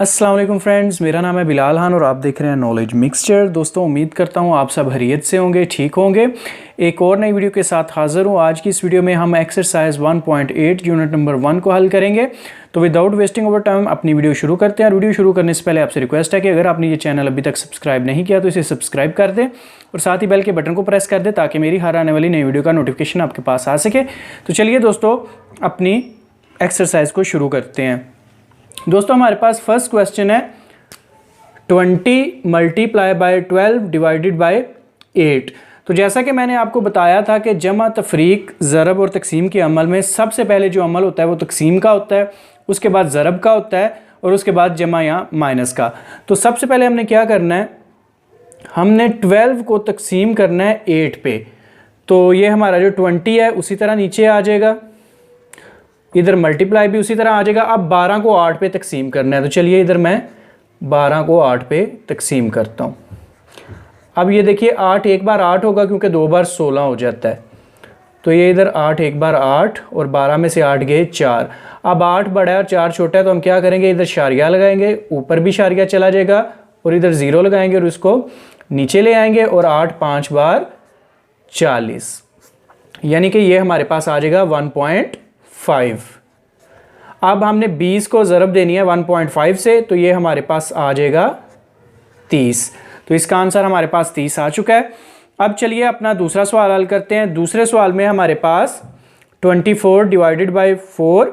अस्सलाम वालेकुम फ्रेंड्स, मेरा नाम है बिलाल खान और आप देख रहे हैं नॉलेज मिक्सचर। दोस्तों, उम्मीद करता हूँ आप सब खैरियत से होंगे, ठीक होंगे। एक और नई वीडियो के साथ हाज़िर हूँ। आज की इस वीडियो में हम एक्सरसाइज 1.8 यूनिट नंबर 1 को हल करेंगे। तो विदाउट वेस्टिंग ओवर टाइम अपनी वीडियो शुरू करते हैं। वीडियो शुरू करने से पहले आपसे रिक्वेस्ट है कि अगर आपने ये चैनल अभी तक सब्सक्राइब नहीं किया तो इसे सब्सक्राइब कर दें और साथ ही बेल के बटन को प्रेस कर दें ताकि मेरी हर आने वाली नई वीडियो का नोटिफिकेशन आपके पास आ सके। तो चलिए दोस्तों, अपनी एक्सरसाइज को शुरू करते हैं। दोस्तों, हमारे पास फर्स्ट क्वेश्चन है 20 मल्टीप्लाई बाय 12 डिवाइडेड बाय 8। तो जैसा कि मैंने आपको बताया था कि जमा, तफरीक, ज़रब और तकसीम के अमल में सबसे पहले जो अमल होता है वो तकसीम का होता है, उसके बाद ज़रब का होता है और उसके बाद जमा या माइनस का। तो सबसे पहले हमने क्या करना है, हमने 12 को तकसीम करना है 8 पे। तो ये हमारा जो 20 है उसी तरह नीचे आ जाएगा, इधर मल्टीप्लाई भी उसी तरह आ जाएगा। अब 12 को 8 पे तकसीम करना है। तो चलिए इधर मैं 12 को 8 पे तकसीम करता हूँ। अब ये देखिए 8 एक बार 8 होगा क्योंकि 2 बार 16 हो जाता है। तो ये इधर 8 एक बार 8 और 12 में से 8 गए 4। अब 8 बड़ा है और 4 छोटा है तो हम क्या करेंगे, इधर शारिया लगाएंगे, ऊपर भी शारिया चला जाएगा और इधर 0 लगाएंगे और उसको नीचे ले आएंगे और 8 5 बार 40, यानी कि ये हमारे पास आ जाएगा 1.5। अब हमने 20 को ज़रब देनी है 1.5 से, तो ये हमारे पास आ जाएगा 30। तो इसका आंसर हमारे पास 30 आ चुका है। अब चलिए अपना दूसरा सवाल हल करते हैं। दूसरे सवाल में हमारे पास 24 divided by 4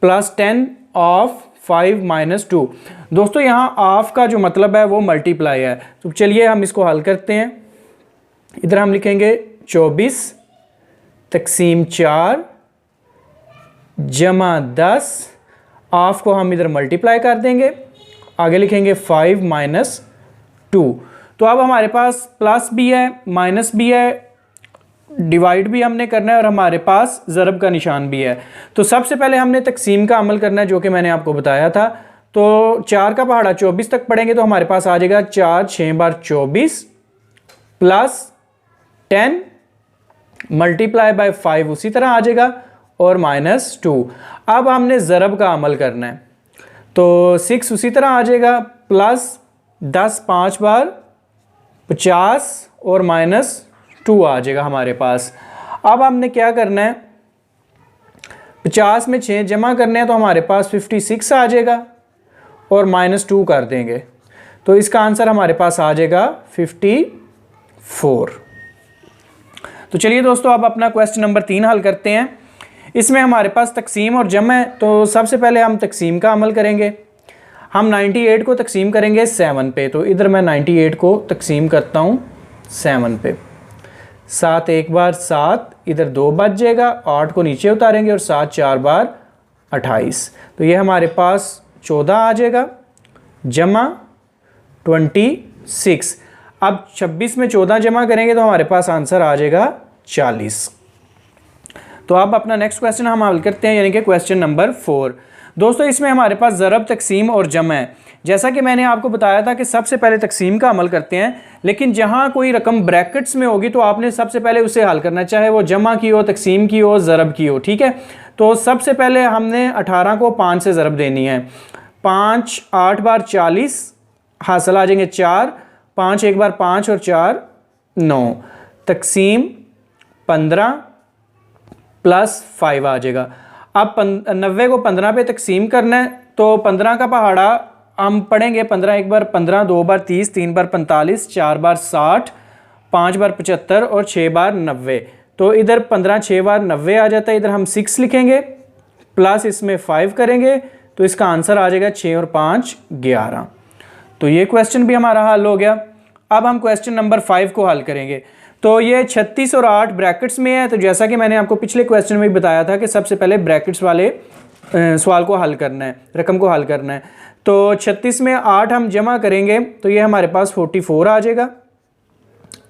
plus 10 of 5 minus 2। दोस्तों, यहाँ ऑफ का जो मतलब है वो मल्टीप्लाई है। तो चलिए हम इसको हल करते हैं। इधर हम लिखेंगे 24 तकसीम 4 जमा 10, ऑफ को हम इधर मल्टीप्लाई कर देंगे, आगे लिखेंगे 5 माइनस 2। तो अब हमारे पास प्लस भी है माइनस भी है, डिवाइड भी हमने करना है और हमारे पास ज़रब का निशान भी है। तो सबसे पहले हमने तकसीम का अमल करना है जो कि मैंने आपको बताया था। तो 4 का पहाड़ा 24 तक पढ़ेंगे तो हमारे पास आ जाएगा 4 6 बार 24 प्लस 10 मल्टीप्लाई बाय 5 उसी तरह आ जाएगा और माइनस 2। अब हमने ज़रब का अमल करना है तो 6 उसी तरह आ जाएगा प्लस 10 5 बार 50 और माइनस 2 आ जाएगा हमारे पास। अब हमने क्या करना है, 50 में 6 जमा करने हैं तो हमारे पास 56 आ जाएगा और माइनस 2 कर देंगे तो इसका आंसर हमारे पास आ जाएगा 54। तो चलिए दोस्तों, अब अपना क्वेश्चन नंबर 3 हल करते हैं। इसमें हमारे पास तकसीम और जमा है। तो सबसे पहले हम तकसीम का अमल करेंगे। हम 98 को तकसीम करेंगे 7 पे। तो इधर मैं 98 को तकसीम करता हूँ 7 पे। 7 एक बार 7, इधर 2 बच जाएगा, 8 को नीचे उतारेंगे और 7 4 बार 28। तो ये हमारे पास 14 आ जाएगा जमा 26। अब 26 में 14 जमा करेंगे तो हमारे पास आंसर आ जाएगा 40। तो अब अपना नेक्स्ट क्वेश्चन हम हल करते हैं, यानी कि क्वेश्चन नंबर 4। दोस्तों, इसमें हमारे पास ज़रब, तकसीम और जमा है। जैसा कि मैंने आपको बताया था कि सबसे पहले तकसीम का अमल करते हैं, लेकिन जहां कोई रकम ब्रैकेट्स में होगी तो आपने सबसे पहले उसे हल करना, चाहे वो जमा की हो, तकसीम की हो, ज़रब की हो, ठीक है। तो सबसे पहले हमने 18 को 5 से ज़रब देनी है। 5 8 बार 40 हासिल आ जाएंगे 4, 5 एक बार 5 और 4 9, तकसीम 15 प्लस 5 आ जाएगा। अब 90 को 15 पे तकसीम करना है तो 15 का पहाड़ा हम पढ़ेंगे 15 एक बार 15, 2 बार 30, 3 बार 45, 4 बार 60, 5 बार 75 और 6 बार 90। तो इधर 15 6 बार 90 आ जाता है। इधर हम 6 लिखेंगे प्लस इसमें 5 करेंगे तो इसका आंसर आ जाएगा 6 और 5 11। तो ये क्वेश्चन भी हमारा हल हो गया। अब हम क्वेश्चन नंबर 5 को हल करेंगे। तो ये 36 और 8 ब्रैकेट्स में है। तो जैसा कि मैंने आपको पिछले क्वेश्चन में भी बताया था कि सबसे पहले ब्रैकेट्स वाले सवाल को हल करना है, रकम को हल करना है। तो 36 में 8 हम जमा करेंगे तो ये हमारे पास 44 आ जाएगा,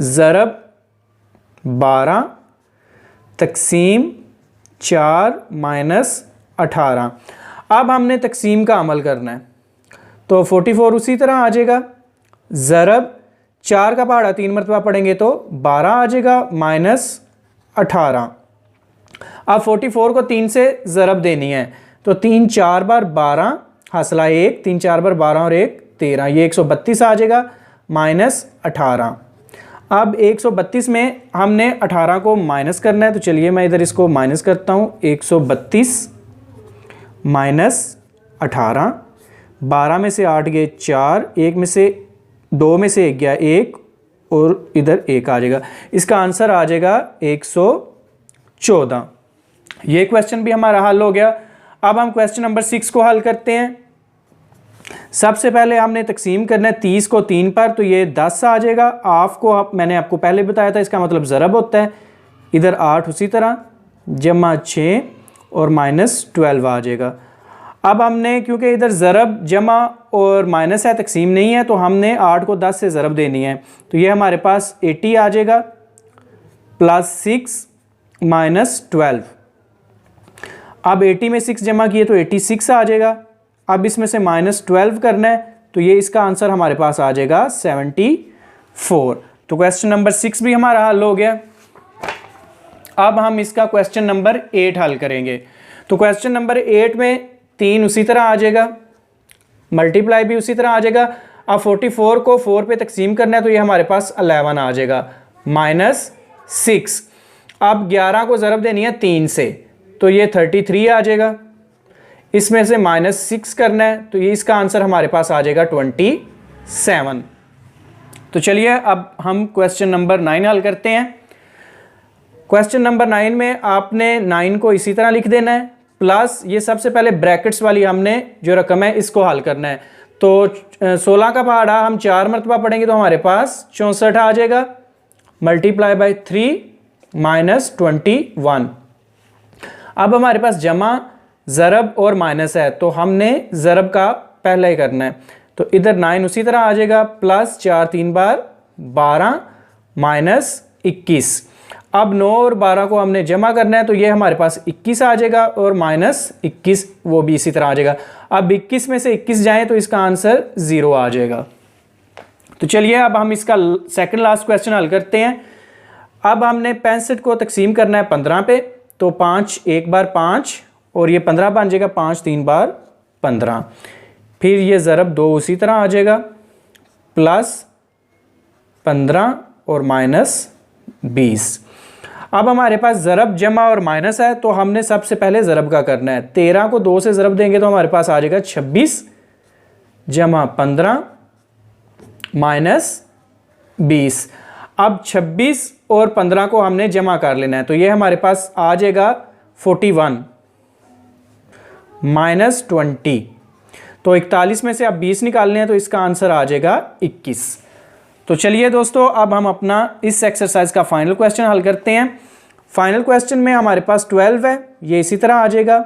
ज़रब 12 तकसीम 4 माइनस 18। अब हमने तकसीम का अमल करना है तो 44 उसी तरह आ जाएगा, ज़रब 4 का पहाड़ा 3 मरतबा पढ़ेंगे तो 12 आ जाएगा माइनस 18। अब 44 को 3 से ज़रब देनी है तो 3 4 बार 12 हासिला 1, 3 4 बार 12 और 1 13, ये 132 आ जाएगा माइनस 18। अब 132 में हमने 18 को माइनस करना है, तो चलिए मैं इधर इसको माइनस करता हूँ। 132 माइनस 18, 12 में से 8 गए 4, 1 में से 2 में से 1 गया 1 और इधर 1 आ जाएगा। इसका आंसर आ जाएगा 114। ये क्वेश्चन भी हमारा हल हो गया। अब हम क्वेश्चन नंबर 6 को हल करते हैं। सबसे पहले हमने तकसीम करना है 30 को 3 पर, तो ये 10 आ जाएगा। हाफ को मैंने आपको पहले बताया था, इसका मतलब ज़रब होता है। इधर 8 उसी तरह जमा 6 और माइनस 12 आ जाएगा। अब हमने क्योंकि इधर ज़रब जमा और माइनस है, तकसीम नहीं है, तो हमने 8 को 10 से ज़रब देनी है। तो ये हमारे पास 80 आ जाएगा प्लस 6 माइनस 12। अब 80 में 6 जमा किए तो 86 आ जाएगा। अब इसमें से माइनस 12 करना है, तो ये इसका आंसर हमारे पास आ जाएगा 74। तो क्वेश्चन नंबर 6 भी हमारा हल हो गया। अब हम इसका क्वेश्चन नंबर 8 हल करेंगे। तो क्वेश्चन नंबर 8 में 3 उसी तरह आ जाएगा, मल्टीप्लाई भी उसी तरह आ जाएगा। अब 44 को 4 पे तकसीम करना है, तो ये हमारे पास 11 आ जाएगा माइनस 6। अब 11 को ज़रब देनी है 3 से, तो ये 33 आ जाएगा। इसमें से माइनस 6 करना है, तो ये इसका आंसर हमारे पास आ जाएगा 27। तो चलिए अब हम क्वेश्चन नंबर 9 हल करते हैं। क्वेश्चन नंबर 9 में आपने 9 को इसी तरह लिख देना है, प्लस ये सबसे पहले ब्रैकेट्स वाली हमने जो रकम है इसको हल करना है। तो 16 का पहाड़ा हम 4 मरतबा पढ़ेंगे, तो हमारे पास 64 आ जाएगा मल्टीप्लाई बाय 3 माइनस 21। अब हमारे पास जमा ज़रब और माइनस है, तो हमने ज़रब का पहले ही करना है। तो इधर 9 उसी तरह आ जाएगा प्लस 4 3 बार 12 माइनस 21। अब 9 और 12 को हमने जमा करना है, तो ये हमारे पास 21 आ जाएगा और माइनस 21 वो भी इसी तरह आ जाएगा। अब 21 में से 21 जाएँ तो इसका आंसर 0 आ जाएगा। तो चलिए अब हम इसका सेकंड लास्ट क्वेश्चन हल करते हैं। अब हमने 65 को तकसीम करना है 15 पे, तो 5 1 बार 5 और ये 15 बन जाएगा 5 3 बार 15। फिर ये ज़रब 2 उसी तरह आ जाएगा प्लस 15 और माइनस 20। अब हमारे पास ज़रब जमा और माइनस है, तो हमने सबसे पहले ज़रब का करना है। 13 को 2 से ज़रब देंगे तो हमारे पास आ जाएगा 26 जमा 15 माइनस 20। अब 26 और 15 को हमने जमा कर लेना है, तो ये हमारे पास आ जाएगा 41 माइनस 20। तो 41 में से अब 20 निकालने हैं, तो इसका आंसर आ जाएगा 21। तो चलिए दोस्तों अब हम अपना इस एक्सरसाइज का फाइनल क्वेश्चन हल करते हैं। फाइनल क्वेश्चन में हमारे पास 12 है, ये इसी तरह आ जाएगा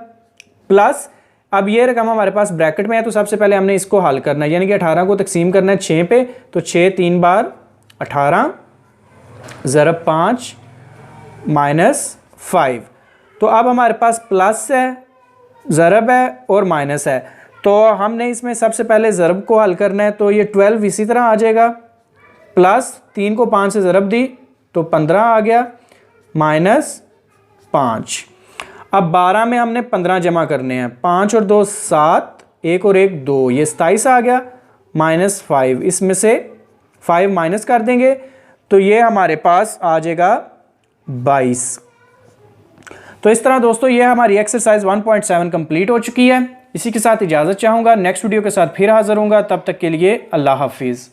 प्लस अब ये रकम हमारे पास ब्रैकेट में है, तो सबसे पहले हमने इसको हल करना है, यानी कि 18 को तकसीम करना है 6 पे, तो 6 3 बार 18 ज़रब 5 माइनस 5। तो अब हमारे पास प्लस है, ज़रब है और माइनस है, तो हमने इसमें सबसे पहले ज़रब को हल करना है। तो ये 12 इसी तरह आ जाएगा प्लस 3 को 5 से ज़रब दी तो 15 आ गया माइनस 5। अब 12 में हमने 15 जमा करने हैं, 5 और 2 7, 1 और 1 2, ये 27 आ गया माइनस 5। इसमें से 5 माइनस कर देंगे तो ये हमारे पास आ जाएगा 22। तो इस तरह दोस्तों ये हमारी एक्सरसाइज 1.7 कंप्लीट हो चुकी है। इसी के साथ इजाज़त चाहूँगा, नेक्स्ट वीडियो के साथ फिर हाज़िर होऊंगा। तब तक के लिए अल्लाह हाफिज़।